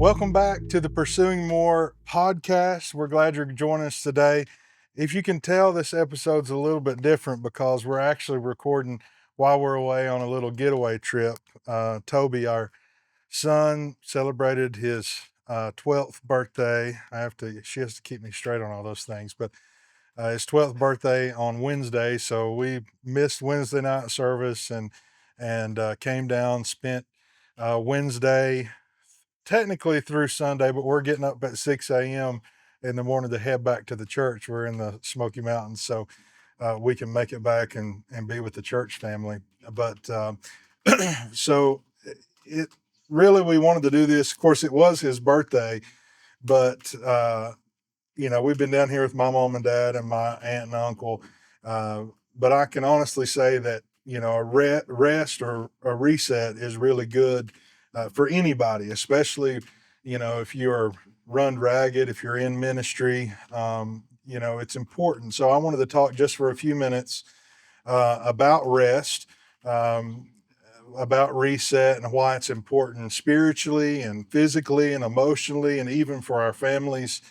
Welcome back to the Pursuing More podcast. We're glad you're joining us today. If you can tell, this episode's a little bit different because we're actually recording while we're away on a little getaway trip. Toby, our son, celebrated his 12th birthday. She has to keep me straight on all those things, but his 12th birthday on Wednesday. So we missed Wednesday night service and came down, spent Wednesday technically through Sunday, but we're getting up at 6 a.m. in the morning to head back to the church. We're in the Smoky Mountains, so we can make it back and be with the church family. But so it really, we wanted to do this. Of course, it was his birthday, but we've been down here with my mom and dad and my aunt and uncle. But I can honestly say that, a rest or a reset is really good for anybody, especially, if you're run ragged, if you're in ministry, it's important. So I wanted to talk just for a few minutes about rest, about reset and why it's important spiritually and physically and emotionally, and even for our families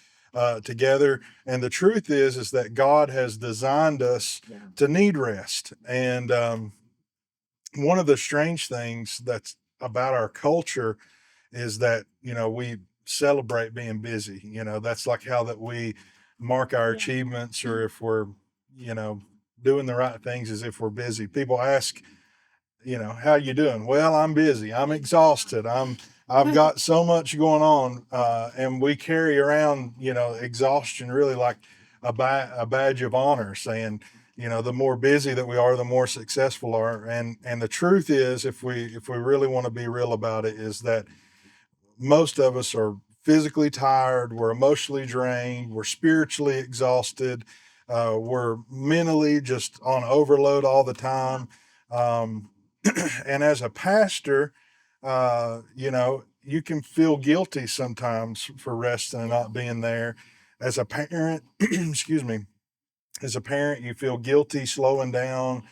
together. And the truth is that God has designed us to need rest. And one of the strange things that's about our culture is that, we celebrate being busy. That's like how that we mark our achievements, or if we're, doing the right things, as if we're busy. People ask, how you doing? Well, I'm busy. I'm exhausted. I've got so much going on. And we carry around, exhaustion really like a badge of honor, saying, the more busy that we are, the more successful are. And the truth is, if we really want to be real about it, is that most of us are physically tired, we're emotionally drained, we're spiritually exhausted, we're mentally just on overload all the time. And as a pastor, you can feel guilty sometimes for resting and not being there. As a parent, excuse me, as a parent, you feel guilty slowing down.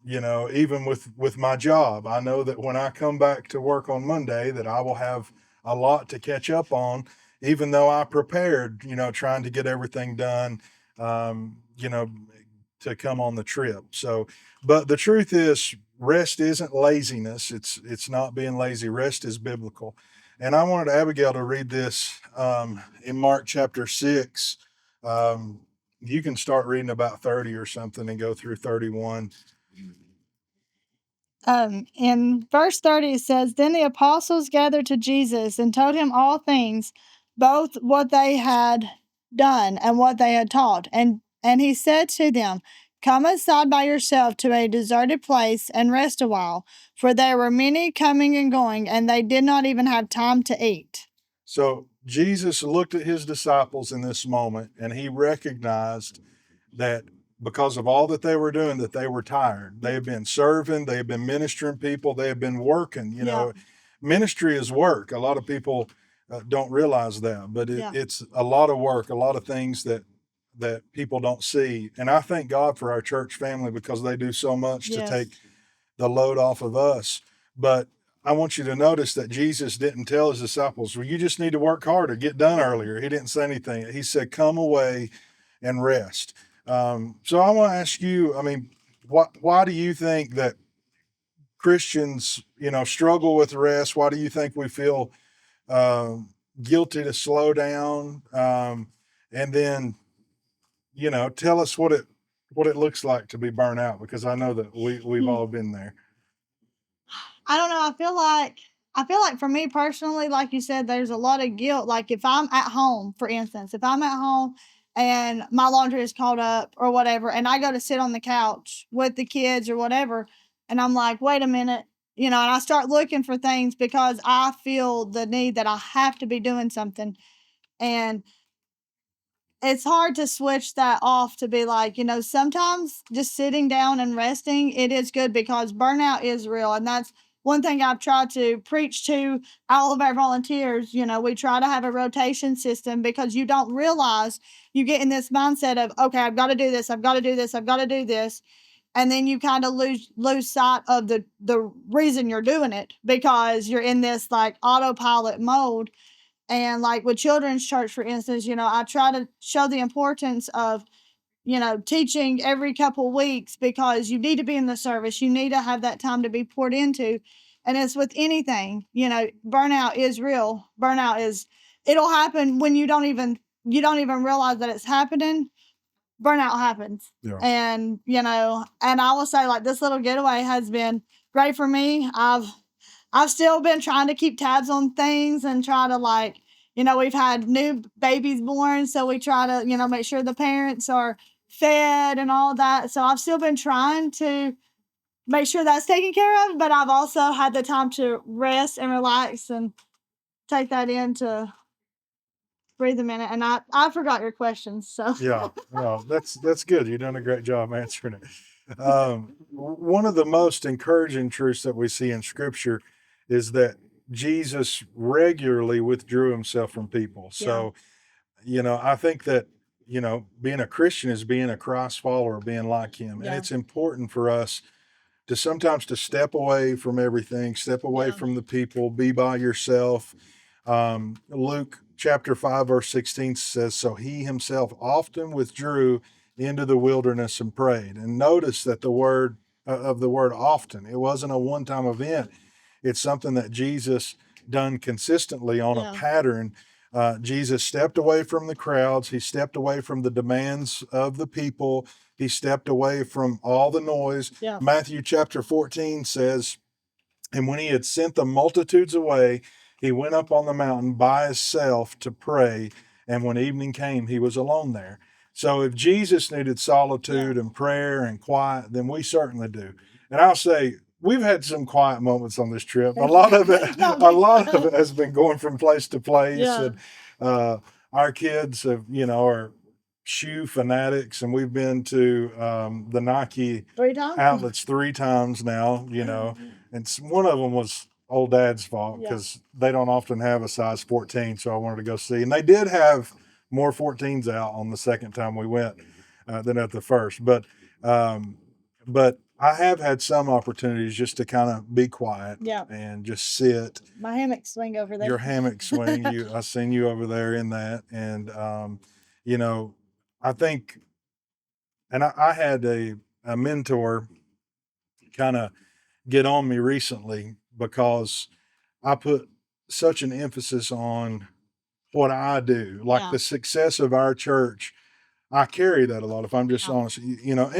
Even with my job, I know that when I come back to work on Monday, that I will have a lot to catch up on, even though I prepared, trying to get everything done, to come on the trip. So, but the truth is, rest isn't laziness. It's not being lazy. Rest is biblical. And I wanted Abigail to read this in Mark chapter 6. You can start reading about 30 or something and go through 31. In verse 30, it says, Then the apostles gathered to Jesus and told him all things, both what they had done and what they had taught. And he said to them, Come aside by yourself to a deserted place and rest a while, for there were many coming and going, and they did not even have time to eat. So Jesus looked at his disciples in this moment, and he recognized that because of all that they were doing, that they were tired. They have been serving, they have been ministering people, they have been working. Ministry is work. A lot of people don't realize that, but it's a lot of work, a lot of things that people don't see. And I thank God for our church family, because they do so much to take the load off of us. But I want you to notice that Jesus didn't tell his disciples, well, you just need to work harder, get done earlier. He didn't say anything. He said, come away and rest. So I want to ask you, why do you think that Christians, struggle with rest? Why do you think we feel guilty to slow down? And then, tell us what it looks like to be burnt out, because I know that we've all been there. I don't know. I feel like for me personally, like you said, there's a lot of guilt. Like if I'm at home, for instance, if I'm at home and my laundry is caught up or whatever, and I go to sit on the couch with the kids or whatever, and I'm like, wait a minute, and I start looking for things because I feel the need that I have to be doing something. And it's hard to switch that off to be like, sometimes just sitting down and resting, it is good, because burnout is real. And that's one thing I've tried to preach to all of our volunteers. We try to have a rotation system, because you don't realize you get in this mindset of, okay, I've got to do this, I've got to do this, I've got to do this. and then you kind of lose sight of the reason you're doing it because you're in this like autopilot mode. And like with children's church, for instance, I try to show the importance of teaching every couple weeks because you need to be in the service. You need to have that time to be poured into. And it's with anything, burnout is real. It'll happen when you don't even realize that it's happening. Burnout happens. Yeah. And I will say like this little getaway has been great for me. I've still been trying to keep tabs on things and try to like, we've had new babies born, so we try to, make sure the parents are fed and all that. So I've still been trying to make sure that's taken care of, but I've also had the time to rest and relax and take that in to breathe a minute. And I forgot your questions, so Yeah, no, that's good. You've done a great job answering it. One of the most encouraging truths that we see in Scripture is that Jesus regularly withdrew himself from people. So, I think that being a Christian is being a Christ follower, being like him, and Yeah. it's important for us to sometimes to step away from everything, step away Yeah. from the people, be by yourself. Luke chapter 5, verse 16 says, "So he himself often withdrew into the wilderness and prayed." And notice that the word of the word often, it wasn't a one time event. It's something that Jesus done consistently on a pattern. Jesus stepped away from the crowds. He stepped away from the demands of the people. He stepped away from all the noise. Yeah. Matthew chapter 14 says, "And when he had sent the multitudes away, he went up on the mountain by himself to pray. And when evening came, he was alone there." So if Jesus needed solitude and prayer and quiet, then we certainly do. And I'll say, we've had some quiet moments on this trip. A lot of it, a lot of it has been going from place to place. Yeah. And our kids have, are shoe fanatics, and we've been to the Nike 3 times. outlets 3 times now, and one of them was old dad's fault because they don't often have a size 14. So I wanted to go see, and they did have more 14s out on the second time we went than at the first. But I have had some opportunities just to kind of be quiet and just sit. My hammock swing over there. Your hammock swing, I seen you over there in that, and I think, and I had a mentor kind of get on me recently because I put such an emphasis on what I do, like the success of our church. I carry that a lot, if I'm just honest, and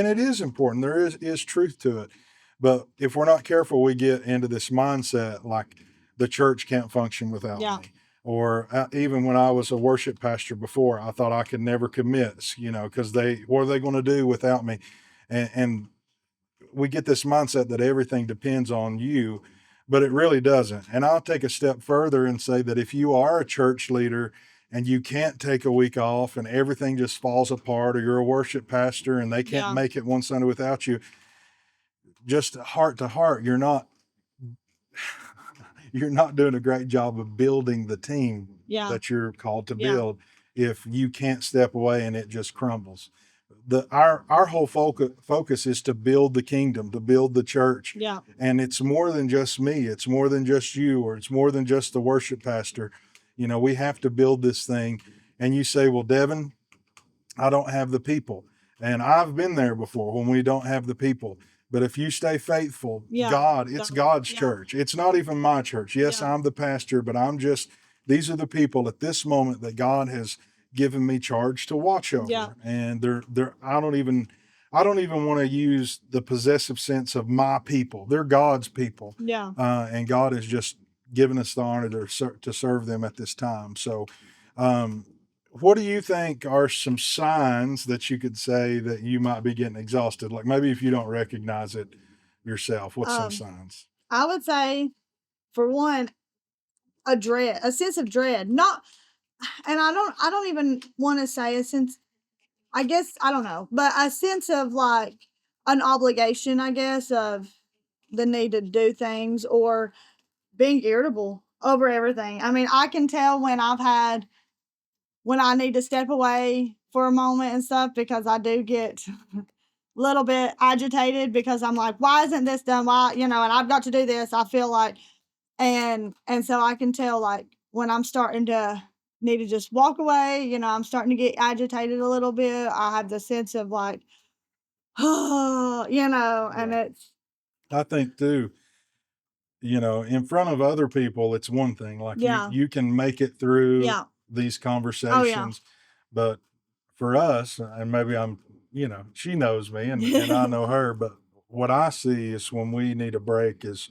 it is important. There is truth to it. But if we're not careful, we get into this mindset like the church can't function without me. Or even when I was a worship pastor before, I thought I could never commit, because what are they going to do without me? And we get this mindset that everything depends on you, but it really doesn't. And I'll take a step further and say that if you are a church leader and you can't take a week off and everything just falls apart, or you're a worship pastor and they can't make it one Sunday without you, just heart to heart, you're not doing a great job of building the team that you're called to build if you can't step away and it just crumbles. Our whole focus is to build the kingdom, to build the church. And it's more than just me. It's more than just you, or it's more than just the worship pastor. We have to build this thing. And you say, well, Devin, I don't have the people. And I've been there before when we don't have the people. But if you stay faithful, it's God's church. It's not even my church. Yes, I'm the pastor, but these are the people at this moment that God has given me charge to watch over. And I don't even want to use the possessive sense of my people. They're God's people. And God has just given us the honor to serve them at this time. So, what do you think are some signs that you could say that you might be getting exhausted? Like maybe if you don't recognize it yourself, what's some signs? I would say, for one, a sense of dread. Not, and I don't even want to say a sense. I guess I don't know, but a sense of like an obligation. I guess of the need to do things, or being irritable over everything. I mean, I can tell when I need to step away for a moment and stuff, because I do get little bit agitated because I'm like, why isn't this done? Why, and I've got to do this. I feel like, and so I can tell like when I'm starting to need to just walk away, I'm starting to get agitated a little bit. I have the sense of like, and Yeah. it's, I think too, in front of other people, it's one thing. Like you, yeah, you can make it through yeah, these oh yeah, conversations, but for us, and maybe she knows me and I know her, but what I see is when we need a break is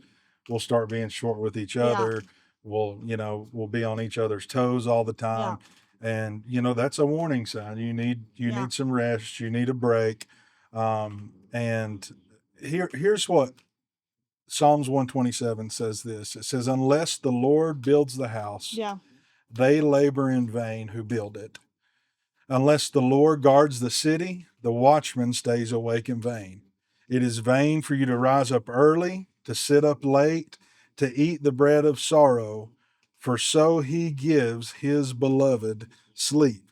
we'll start being short with each yeah, other. We'll be on each other's toes all the yeah, time. And, that's a warning sign. You yeah, need some rest. You need a break. And here's what Psalms 127 says this. It says, unless the Lord builds the house, yeah, they labor in vain who build it. Unless the Lord guards the city, the watchman stays awake in vain. It is vain for you to rise up early, to sit up late, to eat the bread of sorrow, for so he gives his beloved sleep.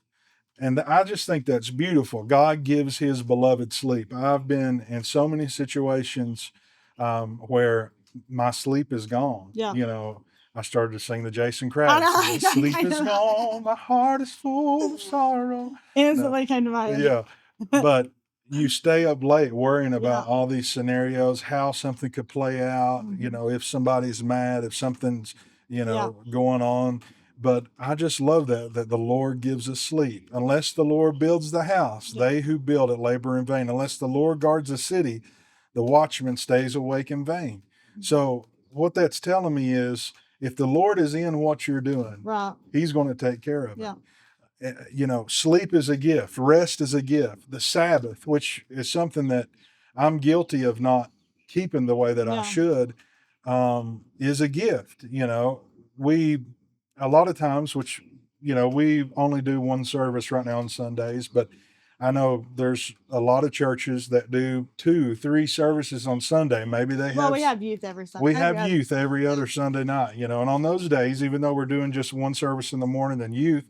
And I just think that's beautiful. God gives his beloved sleep. I've been in so many situations where my sleep is gone. yeah. I started to sing the Jason I Craddock song. know, Sleep is gone, my heart is full of sorrow. No, instantly came to my head. yeah, but you stay up late worrying Yeah. about all these scenarios, how something could play out. Mhm. If somebody's mad, if something's Yeah. going on. But I just love that the Lord gives us sleep. Unless the Lord builds the house, Yeah. they who build it labor in vain. Unless the Lord guards the city, the watchman stays awake in vain. So what that's telling me is if the Lord is in what you're doing, Right. he's going to take care of it. Yeah. Sleep is a gift, rest is a gift. The Sabbath, which is something that I'm guilty of not keeping the way that I Yeah. should, is a gift. We, a lot of times, which, we only do one service right now on Sundays, but I know there's a lot of churches that do 2, 3 services on Sunday. Maybe they Well, have we have youth every Sunday. we Every have other. youth every other Sunday night, and on those days, even though we're doing just one service in the morning and youth,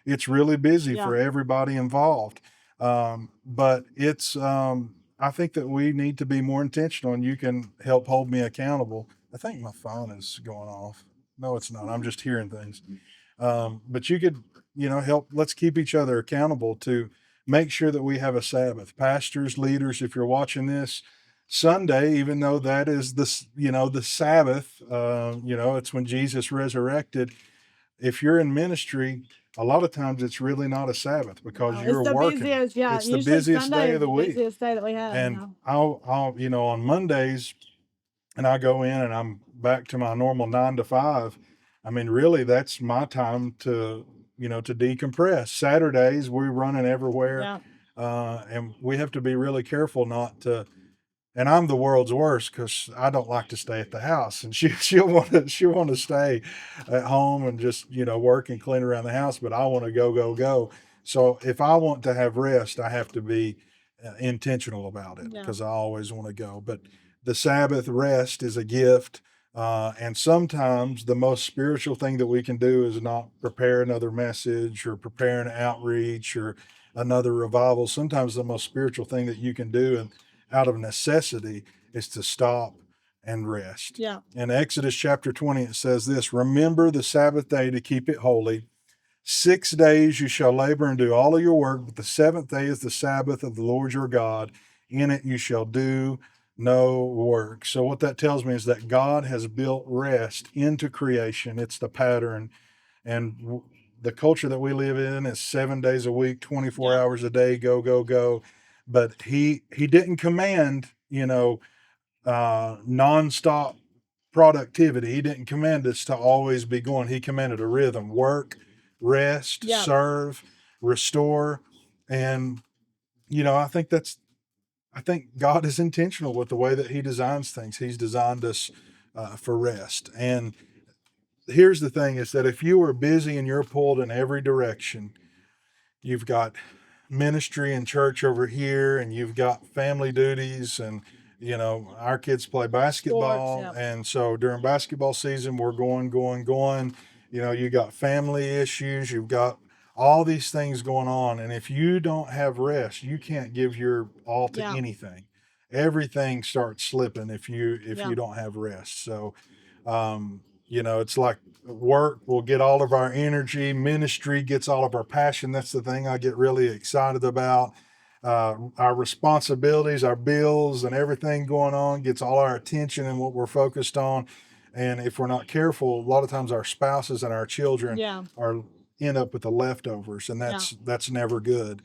it's really busy Yeah. for everybody involved. But I think that we need to be more intentional, and you can help hold me accountable. I think my phone is going off. No, it's not. I'm just hearing things. But you could, help. Let's keep each other accountable to make sure that we have a Sabbath. Pastors, leaders, if you're watching this, Sunday, even though that is the Sabbath, it's when Jesus resurrected. If you're in ministry, a lot of times it's really not a Sabbath because No, it's you're the working. busiest. Yeah. It's the Usually busiest Sunday day of is the the week. busiest day that we have. And I'll, on Mondays, and I go in and I'm back to my normal 9 to 5. I mean, really, that's my time to decompress. Saturdays, we're running everywhere. Yeah. And we have to be really careful not to, and I'm the world's worst because I don't like to stay at the house, and she'll want to stay at home and just work and clean around the house, but I want to go. So if I want to have rest, I have to be intentional about it Yeah. because I always want to go. But the Sabbath rest is a gift, and sometimes the most spiritual thing that we can do is not prepare another message or prepare an outreach or another revival. Sometimes the most spiritual thing that you can do, and out of necessity, is to stop and rest. Yeah. In Exodus chapter 20, it says this: remember the Sabbath day to keep it holy. 6 days you shall labor and do all of your work, but the seventh day is the Sabbath of the Lord your God. In it you shall do no work. So, what that tells me is that God has built rest into creation. It's the pattern. And the culture that we live in is 7 days a week, 24 Yeah. hours a day, go, go, go. But he didn't command, nonstop productivity. He didn't command us to always be going. He commanded a rhythm: work, rest, Yeah. serve, restore. And, I think God is intentional with the way that he designs things. He's designed us for rest. And here's the thing is that if you are busy and you're pulled in every direction, you've got ministry and church over here, and you've got family duties, and our kids play Sports. basketball, Yeah. and so during basketball season we're going. You got family issues, you've got all these things going on. And if you don't have rest, you can't give your all to Yeah. anything. Everything starts slipping if you Yeah. don't have rest. So you know, it's like work will get all of our energy, ministry gets all of our passion. That's the thing I get really excited about. Our responsibilities, our bills, and everything going on gets all our attention and what we're focused on. And if we're not careful, a lot of times our spouses and our children Yeah. are end up with the leftovers, and Yeah. that's never good.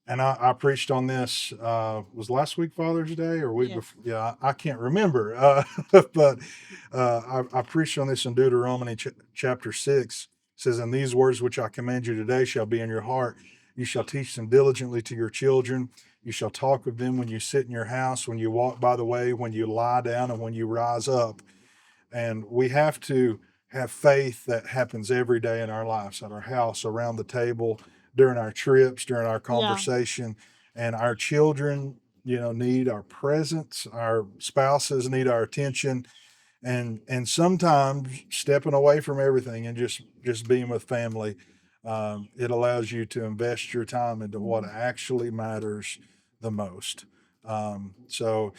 And I preached on this was last week Father's Day or week Yes. before? Yeah, I can't remember, but I preached on this in Deuteronomy chapter 6. It says, "And these words which I command you today shall be in your heart. You shall teach them diligently to your children. You shall talk with them when you sit in your house, when you walk by the way, when you lie down, and when you rise up." And we have to have faith that happens every day in our lives, at our house, around the table, during our trips, during our conversation. And our children, you know, need our presence. Our spouses need our attention. And sometimes stepping away from everything and just being with family, it allows you to invest your time into what actually matters the most. So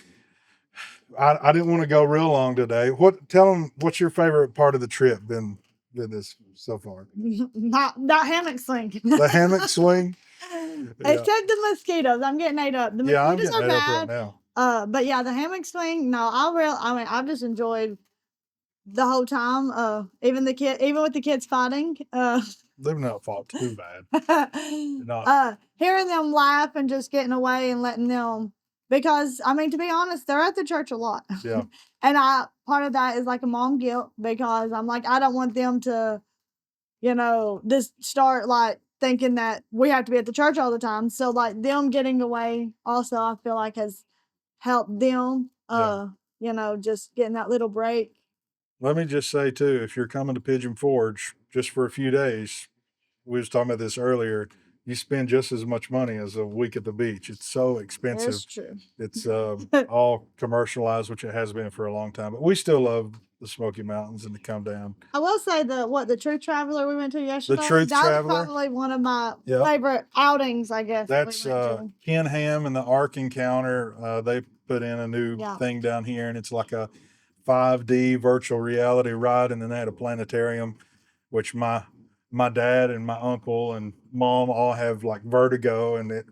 I didn't want to go real long today. Tell them what's your favorite part of the trip been this so far? Not hammock swing. The hammock swing. Yeah, Except the mosquitoes. I'm getting ate up. The yeah, I'm mosquitoes getting are it up right bad. now. But yeah, the hammock swing. No, I mean, I've just enjoyed the whole time. Even with the kids fighting. They've not fought too bad. Not. Hearing them laugh and just getting away and letting them, because I mean, to be honest, they're at the church a lot. Yeah. And I part of that is like a mom guilt, because I'm like, I don't want them to, just start like thinking that we have to be at the church all the time. So like them getting away also, I feel like has helped them. Yeah. Just getting that little break. Let me just say too, if you're coming to Pigeon Forge just for a few days, we was talking about this earlier. You spend just as much money as a week at the beach. It's so expensive. That's true. It's all commercialized, which it has been for a long time. But we still love the Smoky Mountains and to come down. I will say the Truth Traveler we went to yesterday. Truth that Traveler? was probably one of my Yep. favorite outings, I guess. That's we went to. Ken Ham and the Ark Encounter. They put in a new Yeah. thing down here, and it's like a 5D virtual reality ride, and then they had a planetarium, which my dad and my uncle and mom all have like vertigo, and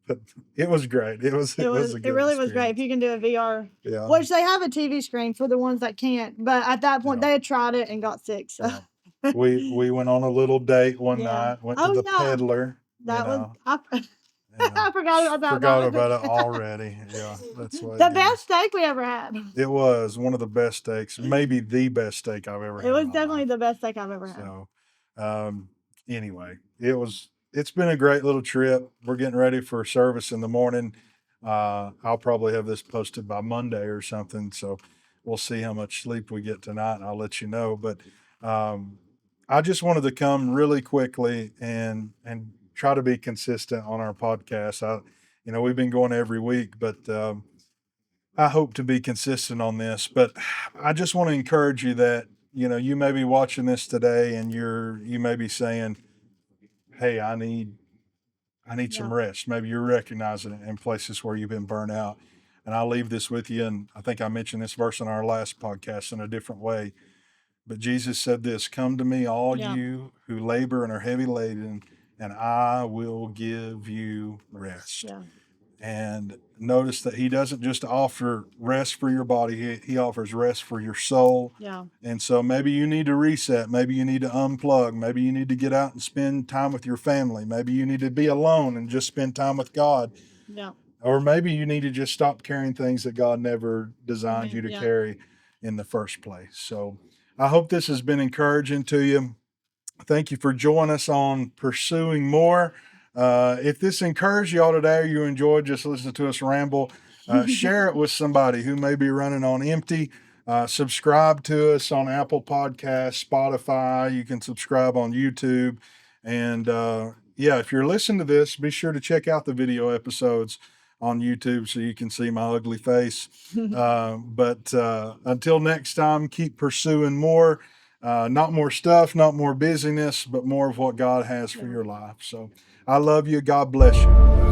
but it was great. It was a good It really was great. If experience. you can do a VR, Yeah. which they have a TV screen for the ones that can't, but at that point Yeah. they had tried it and got sick. So Yeah. We went on a little date one Yeah. night. Went Oh, to the yeah. peddler. that was Yeah. I forgot about Forgot that. about it already. Yeah, that's what The best steak we ever had. It was one of the best steaks, maybe the best steak I've ever had. It was in my definitely life. the best steak I've ever had. So, anyway, it's been a great little trip. We're getting ready for service in the morning. I'll probably have this posted by Monday or something. So we'll see how much sleep we get tonight, and I'll let you know. But I just wanted to come really quickly and try to be consistent on our podcast. We've been going every week, but I hope to be consistent on this. But I just want to encourage you that you may be watching this today, and you may be saying, "Hey, I need some rest." Maybe you're recognizing it in places where you've been burnt out. And I'll leave this with you. And I think I mentioned this verse in our last podcast in a different way. But Jesus said this, "Come to me, all you who labor and are heavy laden, and I will give you rest." Yeah. And notice that he doesn't just offer rest for your body, he offers rest for your soul. Yeah. And so maybe you need to reset. Maybe you need to unplug. Maybe you need to get out and spend time with your family. Maybe you need to be alone and just spend time with God. Yeah. Or maybe you need to just stop carrying things that God never designed you to Yeah. carry in the first place. So I hope this has been encouraging to you. Thank you for joining us on Pursuing More. If this encouraged you all today, or you enjoyed just listening to us ramble, share it with somebody who may be running on empty. Subscribe to us on Apple Podcasts, Spotify. You can subscribe on YouTube. And if you're listening to this, be sure to check out the video episodes on YouTube so you can see my ugly face. But until next time, keep pursuing more. Not more stuff, not more busyness, but more of what God has for your life. So I love you. God bless you.